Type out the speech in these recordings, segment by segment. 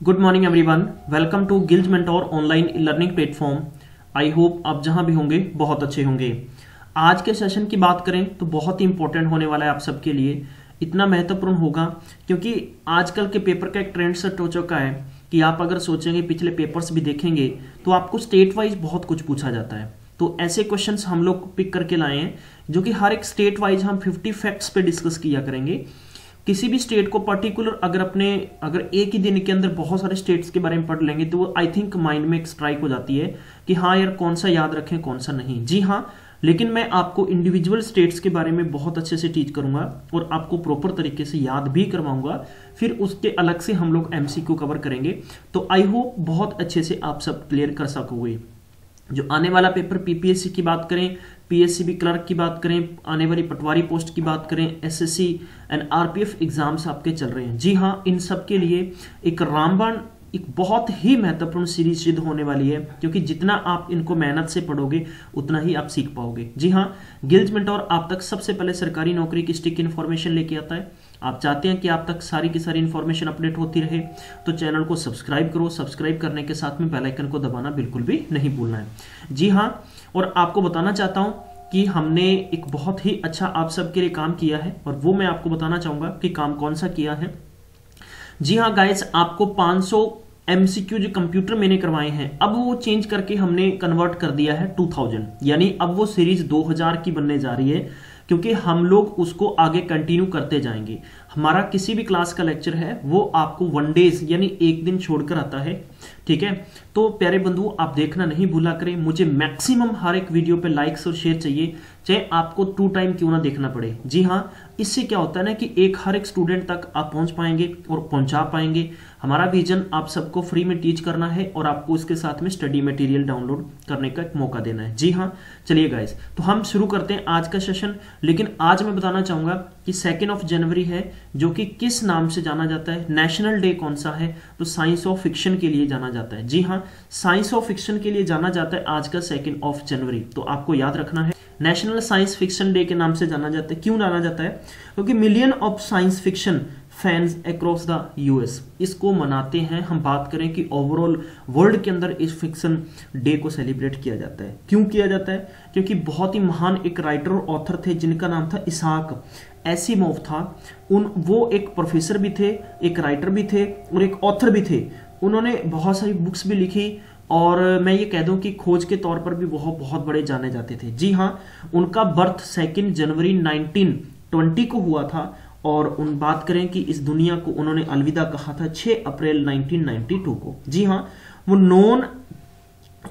Good morning everyone, welcome to Gills mentor online learning platform. I hope आप जहां भी होंगे बहुत अच्छे होंगे। आज के सेशन की बात करें तो बहुत ही इंपॉर्टेंट होने वाला है आप सबके लिए। इतना महत्वपूर्ण होगा क्योंकि आजकल के पेपर का एक ट्रेंड सेट हो चुका है कि आप अगर सोचेंगे, पिछले पेपर्स भी देखेंगे तो आपको स्टेट वाइज बहुत कुछ पूछा जाता है। तो ऐसे क्वेश्चंस हम लोग पिक करके लाए हैं जो कि हर एक स्टेट वाइज हम 50 फैक्ट्स पे डिस्कस किया करेंगे। किसी भी स्टेट को पर्टिकुलर अगर एक ही दिन के अंदर बहुत सारे स्टेट्स के बारे में पढ़ लेंगे तो वो आई थिंक माइंड में एक स्ट्राइक हो जाती है कि हाँ यार, कौन सा याद रखें कौन सा नहीं। जी हाँ, लेकिन मैं आपको इंडिविजुअल स्टेट्स के बारे में बहुत अच्छे से टीच करूंगा और आपको प्रॉपर तरीके से याद भी करवाऊंगा। फिर उसके अलग से हम लोग एमसीक्यू कवर करेंगे। तो आई होप बहुत अच्छे से आप सब क्लियर कर सकोगे। जो आने वाला पेपर पीपीएससी की बात करें, पीएससीबी क्लर्क की बात करें, आने वाली पटवारी पोस्ट की बात करें, एसएससी एंड आरपीएफ एग्जाम्स आपके चल रहे हैं। जी हाँ, इन सब के लिए एक रामबाण एक बहुत ही महत्वपूर्ण सीरीज सिद्ध होने वाली है, क्योंकि जितना आप इनको मेहनत से पढ़ोगे उतना ही आप सीख पाओगे। जी हाँ, गिल्ज मेंटोर आप तक सबसे पहले सरकारी नौकरी की स्टिक इन्फॉर्मेशन लेके आता है। आप चाहते हैं कि आप तक सारी की सारी इन्फॉर्मेशन अपडेट होती रहे तो चैनल को सब्सक्राइब करो। सब्सक्राइब करने के साथ में बेल आइकन को दबाना बिल्कुल भी नहीं भूलना है। जी हाँ, और आपको बताना चाहता हूं कि हमने एक बहुत ही अच्छा आप सबके लिए काम किया है और वो मैं आपको बताना चाहूंगा कि काम कौन सा किया है। जी हाँ गाइस, आपको 500 एमसीक्यू जो कंप्यूटर मैंने करवाए हैं अब वो चेंज करके हमने कन्वर्ट कर दिया है 2000, यानी अब वो सीरीज 2000 की बनने जा रही है, क्योंकि हम लोग उसको आगे कंटिन्यू करते जाएंगे। हमारा किसी भी क्लास का लेक्चर है वो आपको 1 डेज यानी एक दिन छोड़कर आता है। ठीक है, तो प्यारे बंधु आप देखना नहीं भूला करें। मुझे मैक्सिमम हर एक वीडियो पे लाइक्स और शेयर चाहिए, चाहे आपको 2 टाइम क्यों ना देखना पड़े। जी हाँ, इससे क्या होता है ना कि हर एक स्टूडेंट तक आप पहुंच पाएंगे और पहुंचा पाएंगे। हमारा विजन आप सबको फ्री में टीच करना है और आपको इसके साथ में स्टडी मटेरियल डाउनलोड करने का एक मौका देना है। जी हाँ, चलिए गाइस, तो हम शुरू करते हैं आज का सेशन। लेकिन आज मैं बताना चाहूंगा कि 2 जनवरी है, जो कि किस नाम से जाना जाता है। नेशनल डे कौन सा है? तो साइंस ऑफ फिक्शन के लिए जाना जाता है। जी हाँ, साइंस ऑफ फिक्शन के लिए जाना जाता है आज का 2 जनवरी। तो आपको याद रखना है, नेशनल साइंस फिक्शन डे के नाम से जाना जाता है। क्यों जाना जाता है? क्योंकि million of science fiction fans across the US इसको मनाते हैं। हम बात करें कि ओवरऑल वर्ल्ड के अंदर इस फिक्शन डे को सेलिब्रेट किया जाता है। क्यों किया जाता है? क्योंकि बहुत ही महान एक राइटर और ऑथर थे जिनका नाम था इसाक एसिमोव था। वो एक प्रोफेसर भी थे, एक राइटर भी थे और एक ऑथर भी थे। उन्होंने बहुत सारी बुक्स भी लिखी और मैं ये कह दूं कि खोज के तौर पर भी बहुत बड़े जाने जाते थे। जी हाँ, उनका बर्थ 2 जनवरी 1920 को हुआ था और उन बात करें कि इस दुनिया को उन्होंने अलविदा कहा था 6 अप्रैल 1992 को। जी हाँ, वो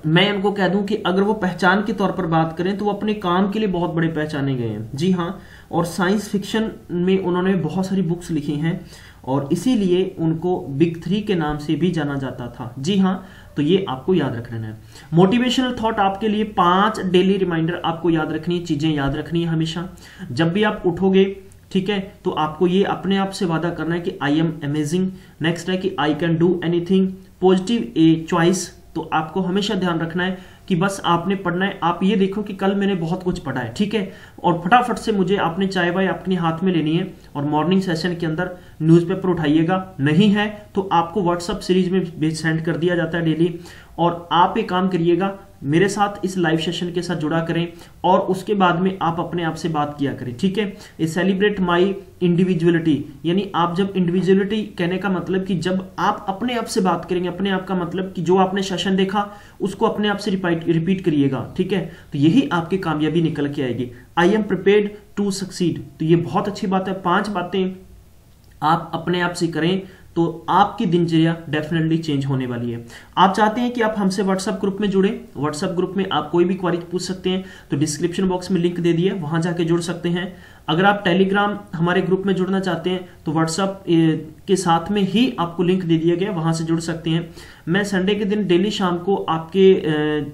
मैं इनको कह दूं कि अगर वो पहचान के तौर पर बात करें तो वो अपने काम के लिए बहुत बड़े पहचाने गए हैं। जी हाँ, और साइंस फिक्शन में उन्होंने बहुत सारी बुक्स लिखी हैं और इसीलिए उनको बिग 3 के नाम से भी जाना जाता था। जी हाँ, तो ये आपको याद रखना है। मोटिवेशनल थॉट आपके लिए 5 डेली रिमाइंडर आपको याद रखनी है, चीजें याद रखनी है हमेशा। जब भी आप उठोगे, ठीक है, तो आपको ये अपने आप से वादा करना है कि आई एम अमेजिंग। नेक्स्ट है कि I can do anything, positive a choice. तो आपको हमेशा ध्यान रखना है कि बस आपने पढ़ना है। आप ये देखो कि कल मैंने बहुत कुछ पढ़ा है, ठीक है, और फटाफट से मुझे आपने चाय वाय अपने हाथ में लेनी है और मॉर्निंग सेशन के अंदर न्यूज़पेपर उठाइएगा। नहीं है तो आपको व्हाट्सएप सीरीज में सेंड कर दिया जाता है डेली। और आप एक काम करिएगा, मेरे साथ इस लाइव सेशन के साथ जुड़ा करें और उसके बाद में आप अपने आप से बात किया करें। ठीक है, ये सेलिब्रेट माई इंडिविजुअलिटी, यानी आप जब इंडिविजुअलिटी कहने का मतलब कि जब आप अपने आप से बात करेंगे, अपने आप का मतलब कि जो आपने सेशन देखा उसको अपने आप से रिपीट करिएगा। ठीक है, तो यही आपकी कामयाबी निकल के आएगी। I am prepared to succeed, तो ये बहुत अच्छी बात है। 5 बातें आप अपने आप से करें तो आपकी दिनचर्या डेफिनेटली चेंज होने वाली है। आप चाहते हैं कि आप हमसे व्हाट्सएप ग्रुप में जुड़े, व्हाट्सएप ग्रुप में आप कोई भी क्वेरी पूछ सकते हैं, तो डिस्क्रिप्शन बॉक्स में लिंक दे दिया, वहां जाके जुड़ सकते हैं। अगर आप टेलीग्राम हमारे ग्रुप में जुड़ना चाहते हैं तो व्हाट्सएप के साथ में ही आपको लिंक दे दिया गया, वहां से जुड़ सकते हैं। मैं संडे के दिन डेली शाम को आपके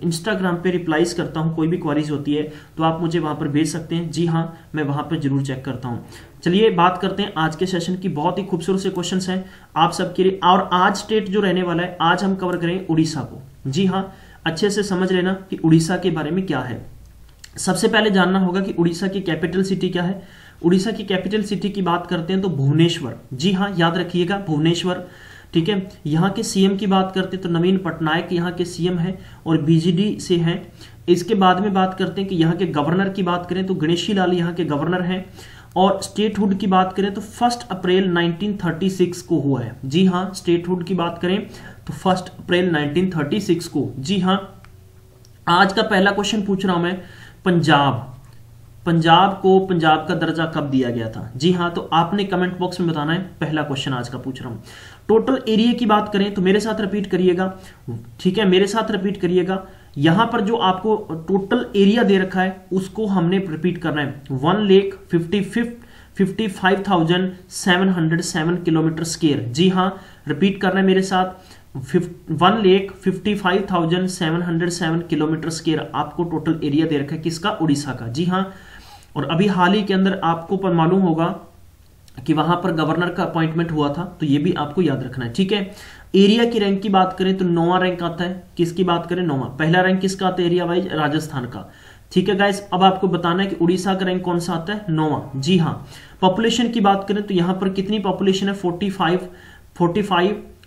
इंस्टाग्राम पे रिप्लाईज करता हूं, कोई भी क्वेरीज होती है तो आप मुझे वहां पर भेज सकते हैं। जी हाँ, मैं वहां पर जरूर चेक करता हूं। चलिए बात करते हैं आज के सेशन की। बहुत ही खूबसूरत से क्वेश्चंस हैं आप सबके लिए। और आज स्टेट जो रहने वाला है, आज हम कवर करेंगे उड़ीसा को। जी हाँ, अच्छे से समझ लेना कि उड़ीसा के बारे में क्या है। सबसे पहले जानना होगा कि उड़ीसा की कैपिटल सिटी क्या है। उड़ीसा की कैपिटल सिटी की बात करते हैं तो भुवनेश्वर। जी हाँ, याद रखिएगा भुवनेश्वर। ठीक है। यहाँ के सीएम की बात करते हैं तो नवीन पटनायक यहाँ के सीएम है और बीजेडी से हैं। इसके बाद में बात करते हैं कि यहाँ के गवर्नर की बात करें तो गणेशी लाल यहाँ के गवर्नर हैं। और स्टेटहुड की बात करें तो 1 अप्रैल 1936 को हुआ है। जी हाँ, स्टेटहुड की बात करें तो 1 अप्रैल 1936 को। जी हाँ, आज का पहला क्वेश्चन पूछ रहा हूं मैं, पंजाब का दर्जा कब दिया गया था? जी हाँ, तो आपने कमेंट बॉक्स में बताना है। पहला क्वेश्चन आज का पूछ रहा हूं। टोटल एरिया की बात करें तो मेरे साथ रिपीट करिएगा, ठीक है, मेरे साथ रिपीट करिएगा। यहां पर जो आपको टोटल एरिया दे रखा है उसको हमने रिपीट करना है, 1,55,707 किलोमीटर स्क्वायर। जी हाँ, रिपीट करना है मेरे साथ, 1,55,707 किलोमीटर स्क्वायर आपको टोटल एरिया दे रखा है। किसका? उड़ीसा का। जी हाँ, और अभी हाल ही के अंदर आपको पर मालूम होगा कि वहां पर गवर्नर का अपॉइंटमेंट हुआ था, तो ये भी आपको याद रखना है, ठीक है। एरिया की रैंक की बात करें तो 9वां रैंक आता है। किसकी बात करें? 9वां। पहला रैंक किसका आता है एरिया वाइज? राजस्थान का। ठीक है गाइस, अब आपको बताना है कि उड़ीसा का रैंक कौन सा आता है? 9वां। जी हाँ, पॉपुलेशन की बात करें तो यहां पर कितनी पॉपुलेशन है? 45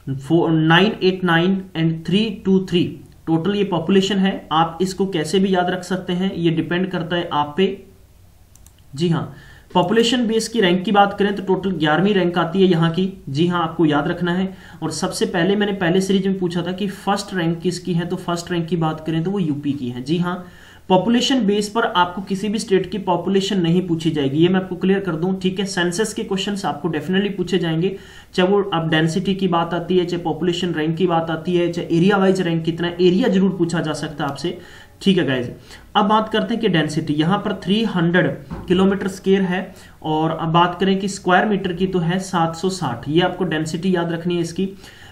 989 एंड 323 टोटल ये पॉपुलेशन है। आप इसको कैसे भी याद रख सकते हैं, ये डिपेंड करता है आप पे। जी हाँ, पॉपुलेशन बेस की रैंक की बात करें तो टोटल 11वीं रैंक आती है यहाँ की। जी हाँ, आपको याद रखना है। और सबसे पहले मैंने पहले सीरीज में पूछा था कि फर्स्ट रैंक किसकी है, तो फर्स्ट रैंक की बात करें तो वो यूपी की है। जी हाँ, पॉपुलेशन बेस पर आपको किसी भी स्टेट की पॉपुलेशन नहीं पूछी जाएगी, ये मैं आपको क्लियर कर दूं, ठीक है। सेंसस के क्वेश्चंस आपको डेफिनेटली पूछे जाएंगे, चाहे वो अब डेंसिटी की बात आती है, चाहे पॉपुलेशन रैंक की बात आती है, चाहे एरिया वाइज रैंक कितना है, एरिया जरूर पूछा जा सकता है आपसे, ठीक है गाइज। अब बात करते हैं कि डेंसिटी यहाँ पर 300 किलोमीटर स्क्वायर है, और अब बात करें कि स्क्वायर मीटर की तो है 760। ये आपको डेंसिटी याद रखनी है इसकी।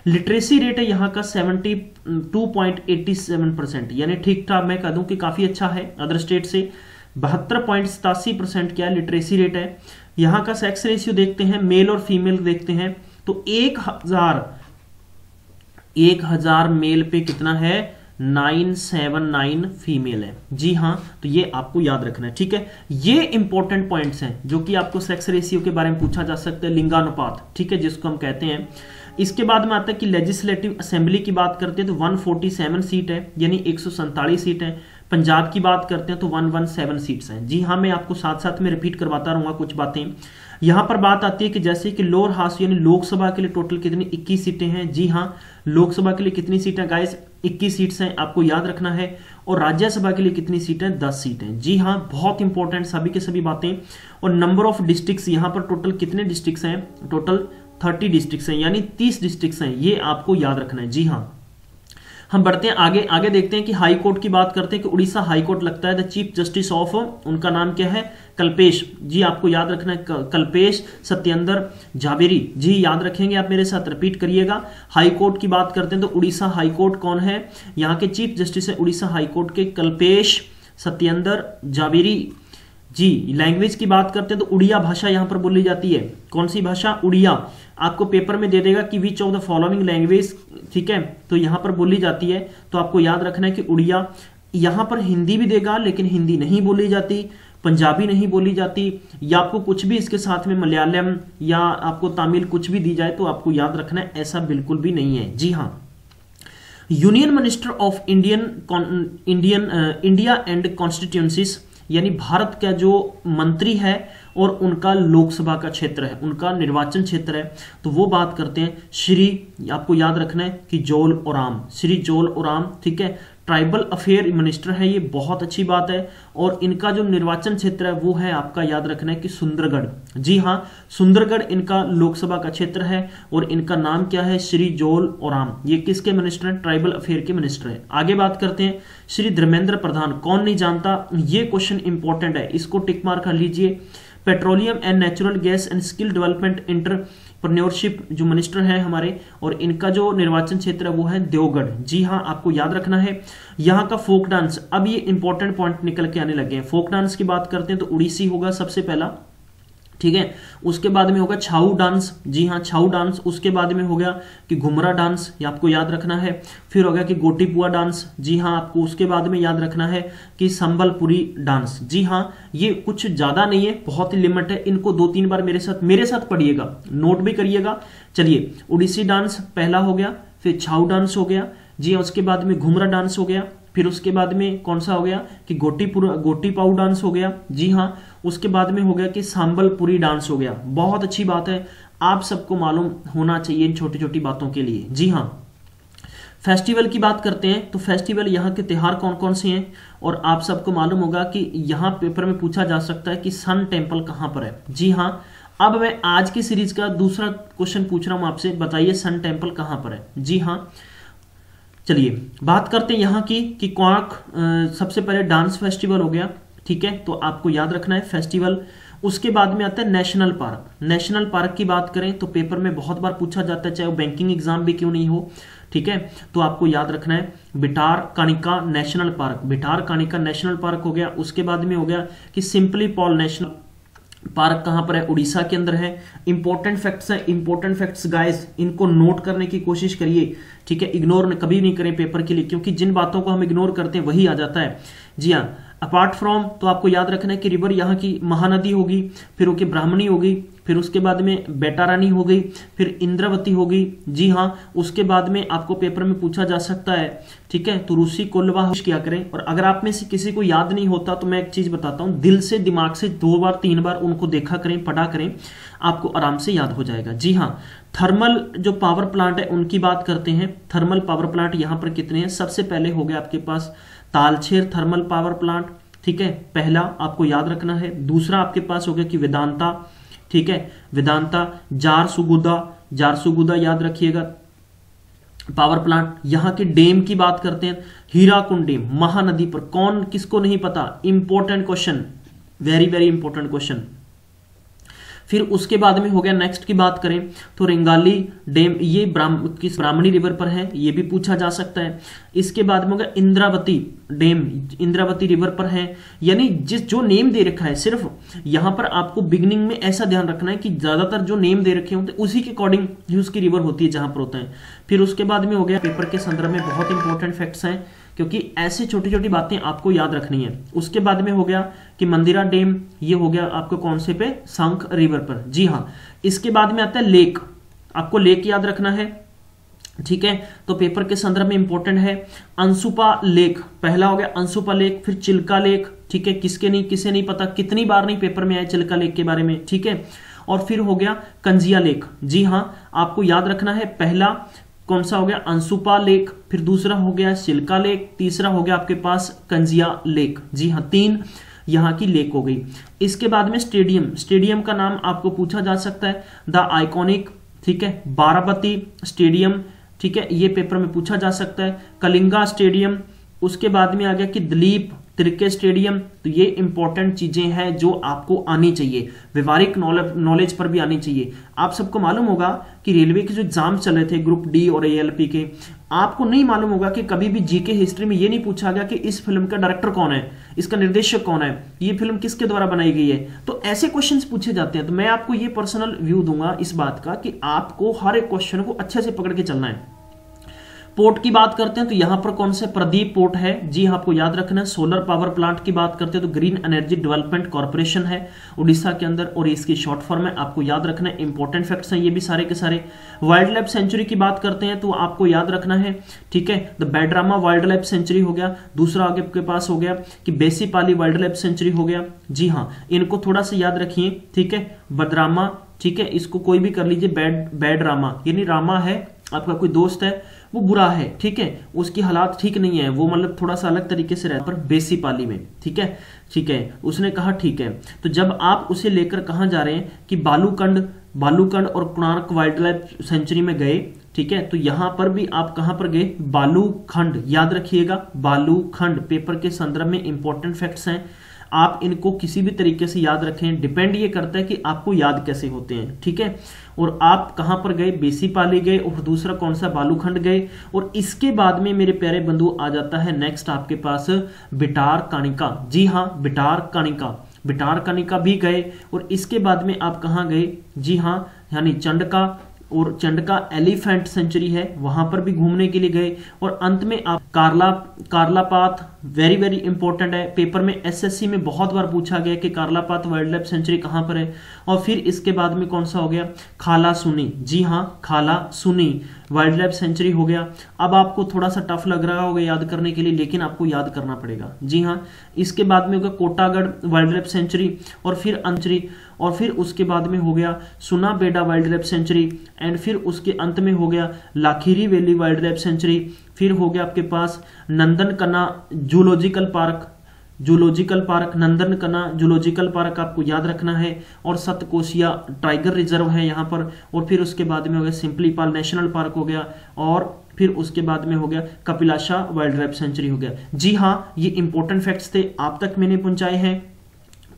लिटरेसी रेट है यहाँ का 72.87%, यानी ठीक ठाक मैं कह दूं कि काफी अच्छा है अदर स्टेट से। 72.87% क्या लिटरेसी रेट है। यहाँ का सेक्स रेशियो देखते हैं, मेल और फीमेल देखते हैं तो 1000 मेल पे कितना है? 979 फीमेल है। जी हाँ, तो ये आपको याद रखना है, ठीक है। ये इंपॉर्टेंट पॉइंट्स हैं जो कि आपको सेक्स रेशियो के बारे में पूछा जा सकता है, लिंगानुपात, ठीक है, जिसको हम कहते हैं। इसके बाद में आता है कि लेजिस्लेटिव असेंबली की बात करते हैं तो 147 सीट है, यानी 147 सीट है। पंजाब की बात करते हैं तो 117 सीट्स हैं। जी हाँ, मैं आपको साथ साथ में रिपीट करवाता रहूंगा कुछ बातें। यहां पर बात आती है कि जैसे कि लोअर हाउस यानी लोकसभा के लिए टोटल कितनी 21 सीटें हैं। जी हाँ, लोकसभा के लिए कितनी सीटें गाइस? 21 सीट्स हैं, आपको याद रखना है। और राज्यसभा के लिए कितनी सीटें? 10 सीटें। जी हाँ, बहुत इंपॉर्टेंट सभी के सभी बातें। और नंबर ऑफ डिस्ट्रिक्ट्स, यहां पर टोटल कितने डिस्ट्रिक्ट्स हैं? टोटल 30 डिस्ट्रिक्ट्स हैं, यानी 30 डिस्ट्रिक्ट्स हैं, ये आपको याद रखना है। जी हाँ, हम बढ़ते हैं आगे। आगे देखते हैं कि हाई कोर्ट की बात करते हैं कि उड़ीसा हाई कोर्ट लगता है। द चीफ जस्टिस ऑफ, उनका नाम क्या है? कल्पेश। जी आपको याद रखना है, कल्पेश सत्येंद्र जावेरी। जी याद रखेंगे आप, मेरे साथ रिपीट करिएगा। हाई कोर्ट की बात करते हैं तो उड़ीसा हाई कोर्ट कौन है? यहाँ के चीफ जस्टिस है उड़ीसा हाई कोर्ट के कल्पेश सत्येंद्र जावेरी। जी लैंग्वेज की बात करते हैं तो उड़िया भाषा यहां पर बोली जाती है। कौन सी भाषा? उड़िया। आपको पेपर में दे देगा कि which of the following language, ठीक है, तो यहां पर बोली जाती है, तो आपको याद रखना है कि उड़िया। यहां पर हिंदी भी देगा, लेकिन हिंदी नहीं बोली जाती, पंजाबी नहीं बोली जाती, या आपको कुछ भी इसके साथ में मलयालम या आपको तमिल कुछ भी दी जाए तो आपको याद रखना है, ऐसा बिल्कुल भी नहीं है। जी हाँ, union minister of India and constituencies, यानी भारत का जो मंत्री है और उनका लोकसभा का क्षेत्र है, उनका निर्वाचन क्षेत्र है, तो वो बात करते हैं श्री, आपको याद रखना है कि जोल ओराम, श्री जोल ओराम, ठीक है। ट्राइबल अफेयर मिनिस्टर है, ये बहुत अच्छी बात है। और इनका जो निर्वाचन क्षेत्र है वो है, आपका याद रखना है कि सुंदरगढ़। जी हाँ, सुंदरगढ़ इनका लोकसभा का क्षेत्र है और इनका नाम क्या है? श्री जोल ओराम। ये किसके मिनिस्टर हैं? ट्राइबल अफेयर के मिनिस्टर है। आगे बात करते हैं श्री धर्मेंद्र प्रधान। कौन नहीं जानता, ये क्वेश्चन इंपॉर्टेंट है, इसको टिक मार्क कर लीजिए। Petroleum and natural gas and skill development entrepreneurship जो मिनिस्टर है हमारे, और इनका जो निर्वाचन क्षेत्र है वो है देवगढ़। जी हाँ, आपको याद रखना है। यहाँ का फोक डांस, अब ये इंपॉर्टेंट पॉइंट निकल के आने लगे हैं। फोक डांस की बात करते हैं तो उड़ीसी होगा सबसे पहला, ठीक है। उसके बाद में होगा छाऊ डांस, जी हाँ छाऊ डांस। उसके बाद में हो गया कि घुमरा डांस, ये आपको याद रखना है। फिर हो गया कि गोटीपुआ डांस, जी हाँ आपको उसके बाद में याद रखना है कि संबलपुरी डांस, जी हाँ। ये कुछ ज्यादा नहीं है, बहुत ही लिमिट है, इनको 2-3 बार मेरे साथ पढ़िएगा, नोट भी करिएगा। चलिए, उड़ीसी डांस पहला हो गया, फिर छाऊ डांस हो गया, जी हाँ। उसके बाद में घुमरा डांस हो गया, फिर उसके बाद में कौन सा हो गया कि गोटीपाऊ डांस हो गया, जी हाँ। उसके बाद में हो गया कि सांबलपुरी डांस हो गया। बहुत अच्छी बात है, आप सबको मालूम होना चाहिए इन छोटी छोटी बातों के लिए, जी हाँ। फेस्टिवल की बात करते हैं तो फेस्टिवल यहाँ के त्योहार कौन कौन से हैं, और आप सबको मालूम होगा कि यहाँ पेपर में पूछा जा सकता है कि सन टेम्पल कहाँ पर है, जी हाँ। अब मैं आज की सीरीज का दूसरा क्वेश्चन पूछ रहा हूं आपसे, बताइए सन टेम्पल कहां पर है, जी हाँ। चलिए बात करते हैं यहाँ की कि क्वाक सबसे पहले डांस फेस्टिवल हो गया, ठीक है, तो आपको याद रखना है फेस्टिवल। उसके बाद में आता है नेशनल पार्क। नेशनल पार्क की बात करें तो पेपर में बहुत बार पूछा जाता है, चाहे वो बैंकिंग एग्जाम भी क्यों नहीं हो, ठीक है। तो आपको याद रखना है भिटार-कनिका नेशनल पार्क, भिटार-कनिका नेशनल पार्क हो गया। उसके बाद में हो गया कि सिंपली पॉल नेशनल पार्क कहां पर है, उड़ीसा के अंदर है। इंपॉर्टेंट फैक्ट्स है, इंपॉर्टेंट फैक्ट्स गाइस, इनको नोट करने की कोशिश करिए, ठीक है। इग्नोर कभी नहीं करें पेपर के लिए, क्योंकि जिन बातों को हम इग्नोर करते हैं वही आ जाता है, जी हाँ। अपार्ट फ्रॉम तो आपको याद रखना है कि रिवर यहाँ की महानदी होगी, फिर ओके ब्राह्मणी होगी, फिर उसके बाद में बेटा रानी हो गई, फिर इंद्रावती होगी, जी हाँ। उसके बाद में आपको पेपर में पूछा जा सकता है, ठीक है, तो रूसी कोल्वा किया करें। और अगर आप में से किसी को याद नहीं होता तो मैं एक चीज बताता हूं, दिल से दिमाग से 2 बार 3 बार उनको देखा करें, पढ़ा करें, आपको आराम से याद हो जाएगा, जी हाँ। थर्मल जो पावर प्लांट है उनकी बात करते हैं। थर्मल पावर प्लांट यहाँ पर कितने हैं, सबसे पहले हो गया आपके पास तालचेर थर्मल पावर प्लांट, ठीक है, पहला आपको याद रखना है। दूसरा आपके पास हो गया कि वेदांता, ठीक है, वेदांता। जारसुगुदा याद रखिएगा पावर प्लांट। यहां के डैम की बात करते हैं, हीराकुंड डैम महानदी पर, कौन किसको नहीं पता, important question, very very important question. फिर उसके बाद में हो गया, नेक्स्ट की बात करें तो रेंगाली डैम, ये किस ब्राह्मणी रिवर पर है, ये भी पूछा जा सकता है। इसके बाद में हो गया इंद्रावती डैम, इंद्रावती रिवर पर है। यानी जो नेम दे रखा है, सिर्फ यहां पर आपको बिगनिंग में ऐसा ध्यान रखना है कि ज्यादातर जो नेम दे रखे होते हैं उसी के अकॉर्डिंग ही उसकी रिवर होती है जहां पर होता है। फिर उसके बाद में हो गया, पेपर के संदर्भ में बहुत इंपॉर्टेंट फैक्ट्स हैं, क्योंकि ऐसी छोटी छोटी बातें आपको याद रखनी है। उसके बाद में हो गया कि मंदिरा डैम, ये हो गया आपको कौन से पे, संख रिवर पर, जी हाँ। इसके बाद में आता है लेक, आपको लेक याद रखना है, ठीक है, तो पेपर के संदर्भ में इंपॉर्टेंट है। अंशुपा लेक पहला हो गया, अंशुपा लेक। फिर चिल्का लेक, ठीक है, किसे नहीं पता, कितनी बार नहीं पेपर में आया चिल्का लेक के बारे में, ठीक है। और फिर हो गया कंजिया लेक, जी हाँ, आपको याद रखना है, पहला कौन सा हो गया, अंशुपा लेक, फिर दूसरा हो गया चिल्का लेक, तीसरा हो गया आपके पास कंजिया लेक, जी हाँ, 3 यहाँ की लेक हो गई। इसके बाद में स्टेडियम, स्टेडियम का नाम आपको पूछा जा सकता है, द आइकॉनिक, ठीक है, बाराबती स्टेडियम, ठीक है, ये पेपर में पूछा जा सकता है, कलिंगा स्टेडियम। उसके बाद में आ गया कि दिलीप तिर्के स्टेडियम। तो ये इंपॉर्टेंट चीजें हैं जो आपको आनी चाहिए, व्यवहारिक नॉलेज पर भी आनी चाहिए। आप सबको मालूम होगा कि रेलवे के जो एग्जाम चल रहे थे ग्रुप डी और एएलपी के, आपको नहीं मालूम होगा कि कभी भी जीके हिस्ट्री में ये नहीं पूछा गया कि इस फिल्म का डायरेक्टर कौन है, इसका निर्देशक कौन है, ये फिल्म किसके द्वारा बनाई गई है। तो ऐसे क्वेश्चंस पूछे जाते हैं। तो मैं आपको ये पर्सनल व्यू दूंगा इस बात का कि आपको हर एक क्वेश्चन को अच्छे से पकड़ के चलना है। पोर्ट की बात करते हैं तो यहां पर कौन से, प्रदीप पोर्ट है, जी आपको याद रखना है। सोलर पावर प्लांट की बात करते हैं तो ग्रीन एनर्जी डेवलपमेंट कॉर्पोरेशन है उड़ीसा के अंदर, और इसकी शॉर्ट फॉर्म है, आपको याद रखना है। इंपॉर्टेंट फैक्ट्स हैं ये भी सारे के सारे। वाइल्ड लाइफ सेंचुरी की बात करते हैं तो आपको याद रखना है, ठीक है, द बैडरामा वाइल्ड लाइफ सेंचुरी हो गया। दूसरा आगे आपके पास हो गया कि बेसीपाली वाइल्ड लाइफ सेंचुरी हो गया, जी हाँ, इनको थोड़ा सा याद रखिए, ठीक है। बदरामा, ठीक है, इसको कोई भी कर लीजिए, बैड रामा, यानी रामा है आपका कोई दोस्त है, वो बुरा है, ठीक है, उसकी हालात ठीक नहीं है, वो मतलब थोड़ा सा अलग तरीके से रहता, पर बेसीपाली में, ठीक है, ठीक है, उसने कहा ठीक है। तो जब आप उसे लेकर कहां जा रहे हैं कि बालूकंड और कोणार्क वाइल्ड लाइफ सेंचुरी में गए, ठीक है, तो यहां पर भी आप कहां पर गए, बालूखंड, याद रखिएगा, बालूखंड। पेपर के संदर्भ में इंपॉर्टेंट फैक्ट्स हैं, आप इनको किसी भी तरीके से याद रखें, डिपेंड ये करता है कि आपको याद कैसे होते हैं, ठीक है। और आप कहां पर गए, बेसीपाली गए, और दूसरा कौन सा, बालूखंड गए। और इसके बाद में मेरे प्यारे बंधु आ जाता है नेक्स्ट आपके पास भिटार-कनिका, जी हाँ, भिटार-कनिका। भिटारकनिका भी गए, और इसके बाद में आप कहाँ गए, जी हाँ, यानी चंडका, और चंडका एलिफेंट सेंचुरी है, वहां पर भी घूमने के लिए गए। और अंत में आप कार्लापात, वेरी वेरी इंपॉर्टेंट है, पेपर में एसएससी में बहुत बार पूछा गया कि कार्लापात वाइल्ड लाइफ सेंचुरी कहां पर है। और फिर इसके बाद में कौन सा हो गया, खाला सुनी, जी हाँ, खाला सुनी वाइल्ड लाइफ सेंचुरी हो गया। अब आपको थोड़ा सा टफ लग रहा होगा याद करने के लिए, लेकिन आपको याद करना पड़ेगा, जी हाँ। इसके बाद में होगा कोटागढ़ वाइल्ड लाइफ सेंचुरी, और फिर अंचरी, और फिर उसके बाद में हो गया सुनाबेडा वाइल्ड लाइफ सेंचुरी, एंड फिर उसके अंत में हो गया लाखीरी वैली वाइल्ड लाइफ सेंचुरी। फिर हो गया आपके पास नंदनकना जूलॉजिकल पार्क, नंदनकना जूलॉजिकल पार्क आपको याद रखना है, और सतकोशिया टाइगर रिजर्व है यहाँ पर। और फिर उसके बाद में हो गया सिंपलीपाल नेशनल पार्क हो गया, और फिर उसके बाद में हो गया कपिलाशा वाइल्ड लाइफ सेंचुरी हो गया। जी हाँ, ये इंपॉर्टेंट फैक्ट्स थे, आप तक मैंने पहुंचाए हैं।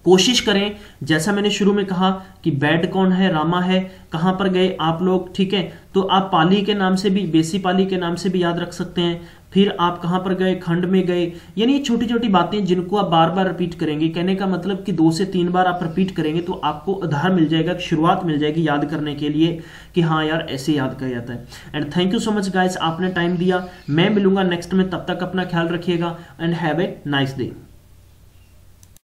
कोशिश करें, जैसा मैंने शुरू में कहा कि बैड कौन है, रामा है, कहां पर गए आप लोग, ठीक है। तो आप पाली के नाम से भी, बेसी पाली के नाम से भी याद रख सकते हैं। फिर आप कहां पर गए, खंड में गए, यानी छोटी छोटी बातें जिनको आप बार बार रिपीट करेंगे। कहने का मतलब कि 2 से 3 बार आप रिपीट करेंगे तो आपको आधार मिल जाएगा, शुरुआत मिल जाएगी याद करने के लिए कि हाँ यार ऐसे याद किया जाता है। And thank you so much guys, आपने टाइम दिया। मैं मिलूंगा नेक्स्ट में, तब तक अपना ख्याल रखिएगा and have a nice day.